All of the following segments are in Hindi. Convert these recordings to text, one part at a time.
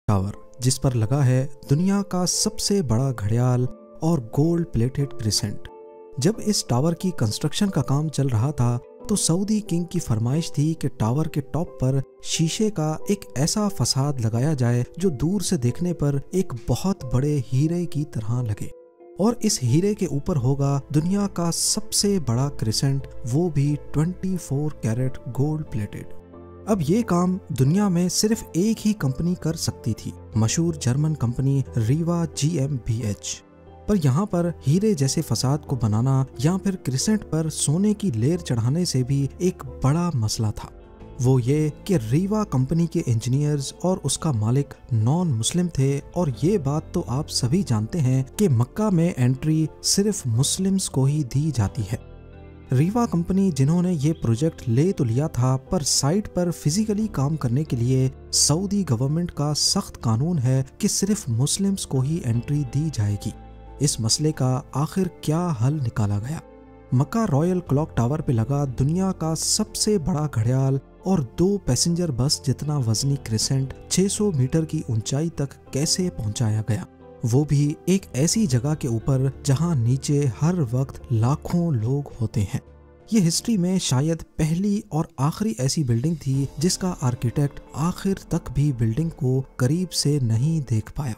टावर, जिस पर लगा है दुनिया का सबसे बड़ा घड़ियाल और गोल्ड प्लेटेड क्रिसेंट। जब इस टावर की कंस्ट्रक्शन का काम चल रहा था तो सऊदी किंग की फरमाइश थी कि टावर के टॉप पर शीशे का एक ऐसा फसाद लगाया जाए जो दूर से देखने पर एक बहुत बड़े हीरे की तरह लगे, और इस हीरे के ऊपर होगा दुनिया का सबसे बड़ा क्रिसेंट, वो भी 24 कैरेट गोल्ड प्लेटेड। अब ये काम दुनिया में सिर्फ एक ही कंपनी कर सकती थी, मशहूर जर्मन कंपनी रीवा GmbH। पर यहाँ पर हीरे जैसे फसाद को बनाना या फिर क्रिसेंट पर सोने की लेयर चढ़ाने से भी एक बड़ा मसला था। वो ये कि रीवा कंपनी के इंजीनियर्स और उसका मालिक नॉन मुस्लिम थे, और ये बात तो आप सभी जानते हैं कि मक्का में एंट्री सिर्फ मुस्लिम्स को ही दी जाती है। रीवा कंपनी जिन्होंने ये प्रोजेक्ट ले तो लिया था, पर साइट पर फिजिकली काम करने के लिए सऊदी गवर्नमेंट का सख्त कानून है कि सिर्फ मुस्लिम्स को ही एंट्री दी जाएगी। इस मसले का आखिर क्या हल निकाला गया? मक्का रॉयल क्लॉक टावर पे लगा दुनिया का सबसे बड़ा घड़ियाल और 2 पैसेंजर बस जितना वजनी क्रिसेंट 600 मीटर की ऊंचाई तक कैसे पहुंचाया गया, वो भी एक ऐसी जगह के ऊपर जहां नीचे हर वक्त लाखों लोग होते हैं। ये हिस्ट्री में शायद पहली और आखिरी ऐसी बिल्डिंग थी जिसका आर्किटेक्ट आखिर तक भी बिल्डिंग को करीब से नहीं देख पाया।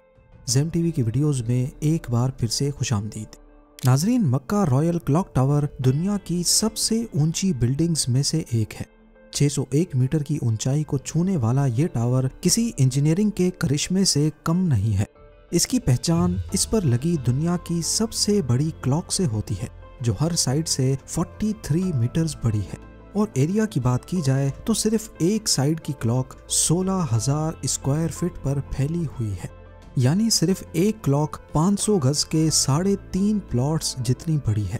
ज़ेम टीवी की वीडियोस में एक बार फिर से खुशामदीद। नाजरीन, मक्का रॉयल क्लॉक टावर दुनिया की सबसे ऊंची बिल्डिंग्स में से एक है। 601 मीटर की ऊंचाई को छूने वाला ये टावर किसी इंजीनियरिंग के करिश्मे से कम नहीं है। इसकी पहचान इस पर लगी दुनिया की सबसे बड़ी क्लॉक से होती है, जो हर साइड से 43 मीटर्स बड़ी है। और एरिया की बात की जाए तो सिर्फ एक साइड की क्लॉक 16,000 स्क्वायर फीट पर फैली हुई है, यानी सिर्फ एक क्लॉक 500 गज के 3.5 प्लॉट्स जितनी बड़ी है।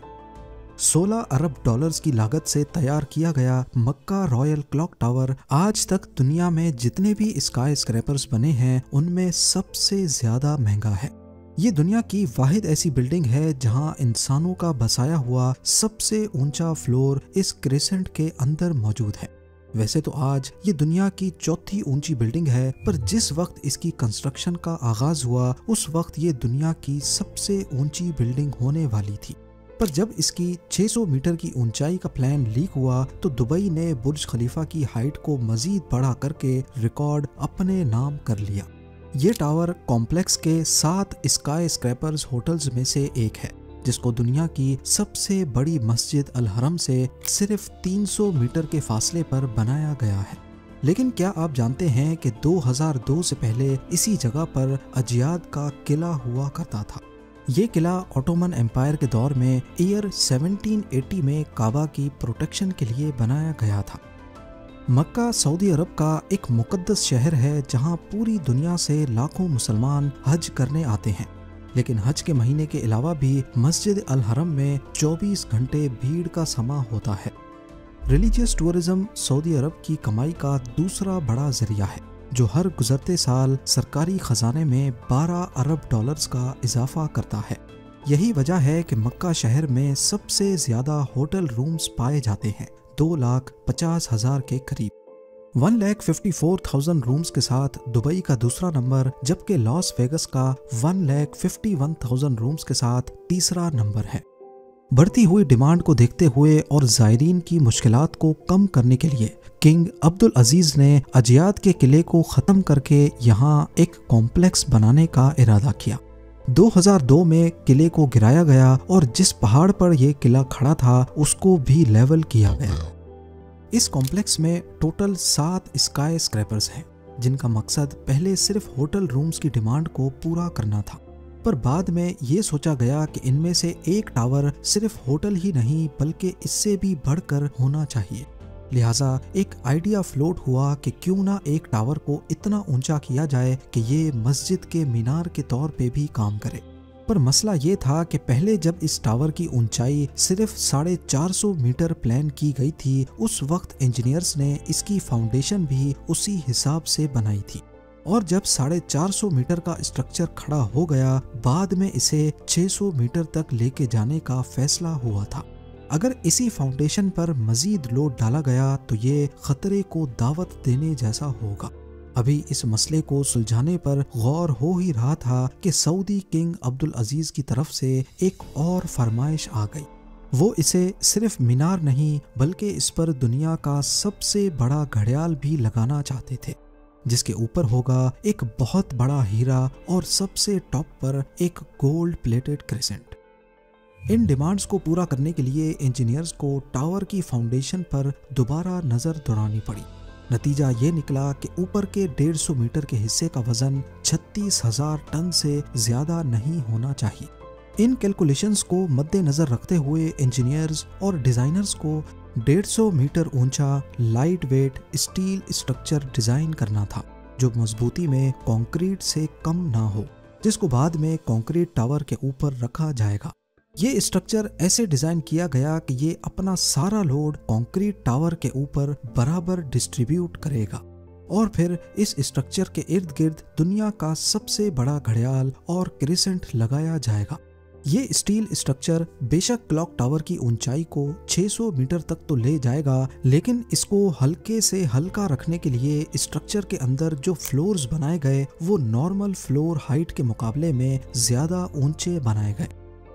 16 अरब डॉलर्स की लागत से तैयार किया गया मक्का रॉयल क्लॉक टावर आज तक दुनिया में जितने भी स्काई स्क्रैपर्स बने हैं उनमें सबसे ज्यादा महंगा है। ये दुनिया की वाहिद ऐसी बिल्डिंग है जहां इंसानों का बसाया हुआ सबसे ऊंचा फ्लोर इस क्रिसेंट के अंदर मौजूद है। वैसे तो आज ये दुनिया की 4थी ऊंची बिल्डिंग है, पर जिस वक्त इसकी कंस्ट्रक्शन का आगाज हुआ उस वक्त ये दुनिया की सबसे ऊंची बिल्डिंग होने वाली थी। पर जब इसकी 600 मीटर की ऊंचाई का प्लान लीक हुआ तो दुबई ने बुर्ज खलीफा की हाइट को मजीद बड़ा करके रिकॉर्ड अपने नाम कर लिया। ये टावर कॉम्प्लेक्स के 7 स्काई स्क्रैपर्स होटल्स में से एक है, जिसको दुनिया की सबसे बड़ी मस्जिद अल हरम से सिर्फ 300 मीटर के फासले पर बनाया गया है। लेकिन क्या आप जानते हैं कि 2002 से पहले इसी जगह पर अजियाद का किला हुआ करता था। ये किला ऑटोमन एम्पायर के दौर में ईयर 1780 में काबा की प्रोटेक्शन के लिए बनाया गया था। मक्का सऊदी अरब का एक मुकद्दस शहर है जहां पूरी दुनिया से लाखों मुसलमान हज करने आते हैं, लेकिन हज के महीने के अलावा भी मस्जिद अल हरम में 24 घंटे भीड़ का समा होता है। रिलीजियस टूरिज्म सऊदी अरब की कमाई का दूसरा बड़ा जरिया है, जो हर गुजरते साल सरकारी खजाने में 12 अरब डॉलर्स का इजाफा करता है। यही वजह है कि मक्का शहर में सबसे ज्यादा होटल रूम्स पाए जाते हैं, 2,50,000 के करीब। 1,54,000 रूम्स के साथ दुबई का दूसरा नंबर, जबकि लॉस वेगस का 1,51,000 रूम्स के साथ तीसरा नंबर है। बढ़ती हुई डिमांड को देखते हुए और ज़ायरीन की मुश्किलात को कम करने के लिए किंग अब्दुल अजीज ने अजियाद के किले को ख़त्म करके यहाँ एक कॉम्प्लेक्स बनाने का इरादा किया। 2002 में किले को गिराया गया और जिस पहाड़ पर यह किला खड़ा था उसको भी लेवल किया गया। इस कॉम्प्लेक्स में टोटल 7 स्काई स्क्रैपर्स हैं, जिनका मकसद पहले सिर्फ होटल रूम्स की डिमांड को पूरा करना था, पर बाद में ये सोचा गया कि इनमें से एक टावर सिर्फ होटल ही नहीं बल्कि इससे भी बढ़कर होना चाहिए। लिहाजा एक आइडिया फ्लोट हुआ कि क्यों ना एक टावर को इतना ऊंचा किया जाए कि ये मस्जिद के मीनार के तौर पे भी काम करे। पर मसला ये था कि पहले जब इस टावर की ऊंचाई सिर्फ 450 मीटर प्लान की गई थी, उस वक्त इंजीनियर्स ने इसकी फाउंडेशन भी उसी हिसाब से बनाई थी, और जब 450 मीटर का स्ट्रक्चर खड़ा हो गया, बाद में इसे 600 मीटर तक लेके जाने का फैसला हुआ था। अगर इसी फाउंडेशन पर मजीद लोड डाला गया तो ये खतरे को दावत देने जैसा होगा। अभी इस मसले को सुलझाने पर गौर हो ही रहा था कि सऊदी किंग अब्दुल अजीज की तरफ से एक और फरमाइश आ गई। वो इसे सिर्फ मीनार नहीं बल्कि इस पर दुनिया का सबसे बड़ा घड़ियाल भी लगाना चाहते थे, जिसके ऊपर होगा एक बहुत बड़ा हीरा और सबसे टॉप पर एक गोल्ड प्लेटेड क्रेसेंट। इन डिमांड्स को पूरा करने के लिए इंजीनियर्स को टावर की फाउंडेशन पर दोबारा नजर दौड़ानी पड़ी। नतीजा ये निकला कि ऊपर के 150 मीटर के हिस्से का वजन 36,000 टन से ज्यादा नहीं होना चाहिए। इन कैलकुलेशंस को मद्देनजर रखते हुए इंजीनियर्स और डिजाइनर्स को 150 मीटर ऊंचा light weight steel structure design करना था, जो मजबूती में कंक्रीट से कम ना हो, जिसको बाद में कंक्रीट टावर के ऊपर रखा जाएगा। ये स्ट्रक्चर ऐसे डिजाइन किया गया कि ये अपना सारा लोड कंक्रीट टावर के ऊपर बराबर डिस्ट्रीब्यूट करेगा और फिर इस स्ट्रक्चर के इर्द गिर्द दुनिया का सबसे बड़ा घड़ियाल और क्रिसेंट लगाया जाएगा। ये स्टील स्ट्रक्चर बेशक क्लॉक टावर की ऊंचाई को 600 मीटर तक तो ले जाएगा, लेकिन इसको हल्के से हल्का रखने के लिए स्ट्रक्चर के अंदर जो फ्लोर्स बनाए गए वो नॉर्मल फ्लोर हाइट के मुकाबले में ज्यादा ऊंचे बनाए गए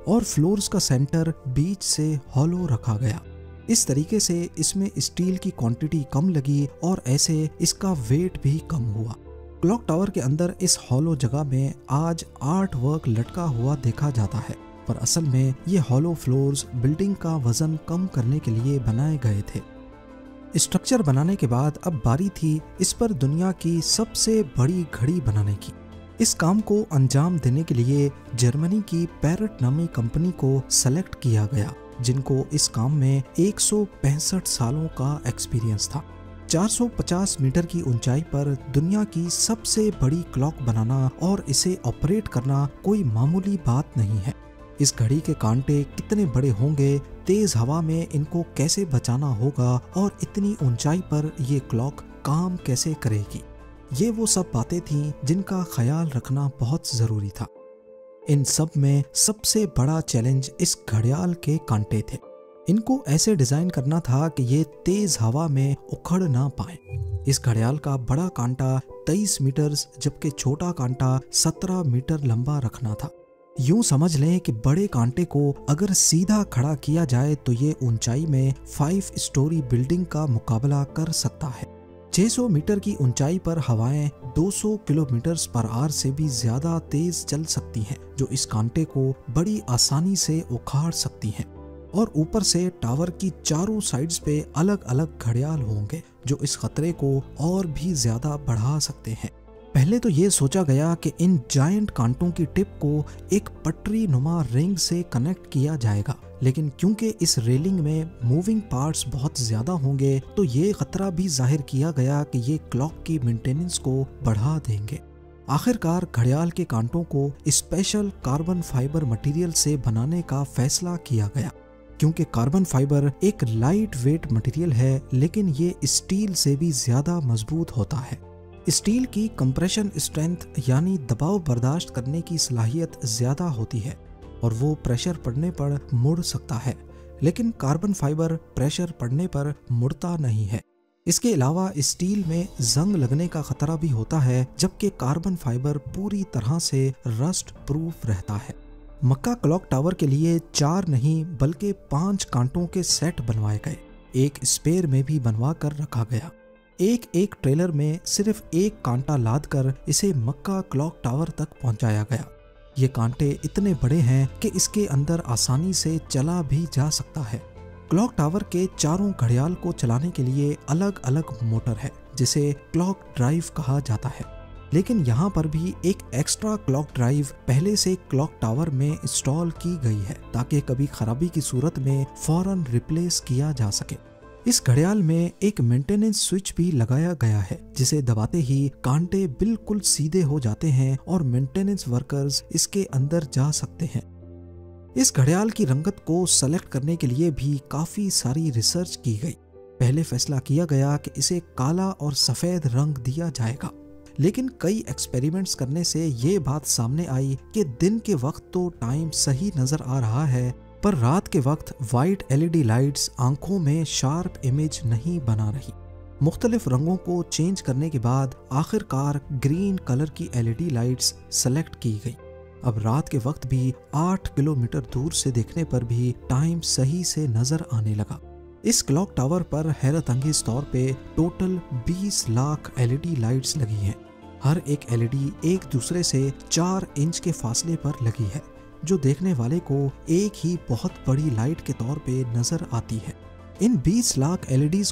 और फ्लोर्स का सेंटर बीच से हॉलो रखा गया। इस तरीके से इसमें स्टील की क्वांटिटी कम लगी और ऐसे इसका वेट भी कम हुआ। क्लॉक टावर के अंदर इस हॉलो जगह में आज आर्ट वर्क लटका हुआ देखा जाता है, पर असल में ये हॉलो फ्लोर्स बिल्डिंग का वजन कम करने के लिए बनाए गए थे। स्ट्रक्चर बनाने के बाद अब बारी थी इस पर दुनिया की सबसे बड़ी घड़ी बनाने की। इस काम को अंजाम देने के लिए जर्मनी की पैरेट नामी कंपनी को सेलेक्ट किया गया, जिनको इस काम में 165 सालों का एक्सपीरियंस था। 450 मीटर की ऊंचाई पर दुनिया की सबसे बड़ी क्लॉक बनाना और इसे ऑपरेट करना कोई मामूली बात नहीं है। इस घड़ी के कांटे कितने बड़े होंगे, तेज हवा में इनको कैसे बचाना होगा और इतनी ऊंचाई पर ये क्लॉक काम कैसे करेगी, ये वो सब बातें थीं जिनका ख्याल रखना बहुत जरूरी था। इन सब में सबसे बड़ा चैलेंज इस घड़ियाल के कांटे थे। इनको ऐसे डिजाइन करना था कि ये तेज हवा में उखड़ ना पाए। इस घड़ियाल का बड़ा कांटा 23 मीटर जबकि छोटा कांटा 17 मीटर लंबा रखना था। यूं समझ लें कि बड़े कांटे को अगर सीधा खड़ा किया जाए तो ये ऊंचाई में 5 स्टोरी बिल्डिंग का मुकाबला कर सकता है। 600 मीटर की ऊंचाई पर हवाएं 200 किलोमीटर पर आवर से भी ज्यादा तेज चल सकती हैं, जो इस कांटे को बड़ी आसानी से उखाड़ सकती हैं। और ऊपर से टावर की चारों साइड्स पे अलग अलग घड़ियाल होंगे जो इस खतरे को और भी ज्यादा बढ़ा सकते हैं। पहले तो ये सोचा गया कि इन जायंट कांटों की टिप को एक पटरी नुमा रिंग से कनेक्ट किया जाएगा, लेकिन क्योंकि इस रेलिंग में मूविंग पार्ट्स बहुत ज्यादा होंगे तो ये खतरा भी जाहिर किया गया कि ये क्लॉक की मेंटेनेंस को बढ़ा देंगे। आखिरकार घड़ियाल के कांटों को स्पेशल कार्बन फाइबर मटेरियल से बनाने का फैसला किया गया, क्योंकि कार्बन फाइबर एक लाइट वेट मटेरियल है लेकिन ये स्टील से भी ज्यादा मजबूत होता है। स्टील की कंप्रेशन स्ट्रेंथ यानी दबाव बर्दाश्त करने की सलाहियत ज्यादा होती है और वो प्रेशर पड़ने पर मुड़ सकता है, लेकिन कार्बन फाइबर प्रेशर पड़ने पर मुड़ता नहीं है। इसके अलावा स्टील में जंग लगने का खतरा भी होता है, जबकि कार्बन फाइबर पूरी तरह से रस्ट प्रूफ रहता है। मक्का क्लॉक टावर के लिए 4 नहीं बल्कि 5 कांटों के सेट बनवाए गए, एक स्पेयर में भी बनवा कर रखा गया। एक ट्रेलर में सिर्फ एक कांटा लाद कर इसे मक्का क्लॉक टावर तक पहुंचाया गया। ये कांटे इतने बड़े हैं कि इसके अंदर आसानी से चला भी जा सकता है। क्लॉक टावर के चारों घड़ियाल को चलाने के लिए अलग अलग मोटर है जिसे क्लॉक ड्राइव कहा जाता है, लेकिन यहाँ पर भी एक एक्स्ट्रा क्लॉक ड्राइव पहले से क्लॉक टावर में इंस्टॉल की गई है ताकि कभी खराबी की सूरत में फौरन रिप्लेस किया जा सके। इस घड़ियाल में एक मेंटेनेंस स्विच भी लगाया गया है जिसे दबाते ही कांटे बिल्कुल सीधे हो जाते हैं और मेंटेनेंस वर्कर्स इसके अंदर जा सकते हैं। इस घड़ियाल की रंगत को सेलेक्ट करने के लिए भी काफी सारी रिसर्च की गई। पहले फैसला किया गया कि इसे काला और सफेद रंग दिया जाएगा, लेकिन कई एक्सपेरिमेंट्स करने से ये बात सामने आई कि दिन के वक्त तो टाइम सही नजर आ रहा है, पर रात के वक्त वाइट LED लाइट्स आंखों में शार्प इमेज नहीं बना रही। मुख्तलिफ रंगों को चेंज करने के बाद आखिरकार ग्रीन कलर की एलईडी लाइट्स सेलेक्ट की गई। अब रात के वक्त भी 8 किलोमीटर दूर से देखने पर भी टाइम सही से नजर आने लगा। इस क्लॉक टावर पर हैरत अंगेज तौर पे टोटल 20 लाख एलईडी लाइट्स लगी हैं। हर एक एलईडी एक दूसरे से 4 इंच के फासले पर लगी है, जो देखने वाले को एक ही बहुत बड़ी लाइट के तौर पे नजर आती है। इन 20 लाख एलईडीज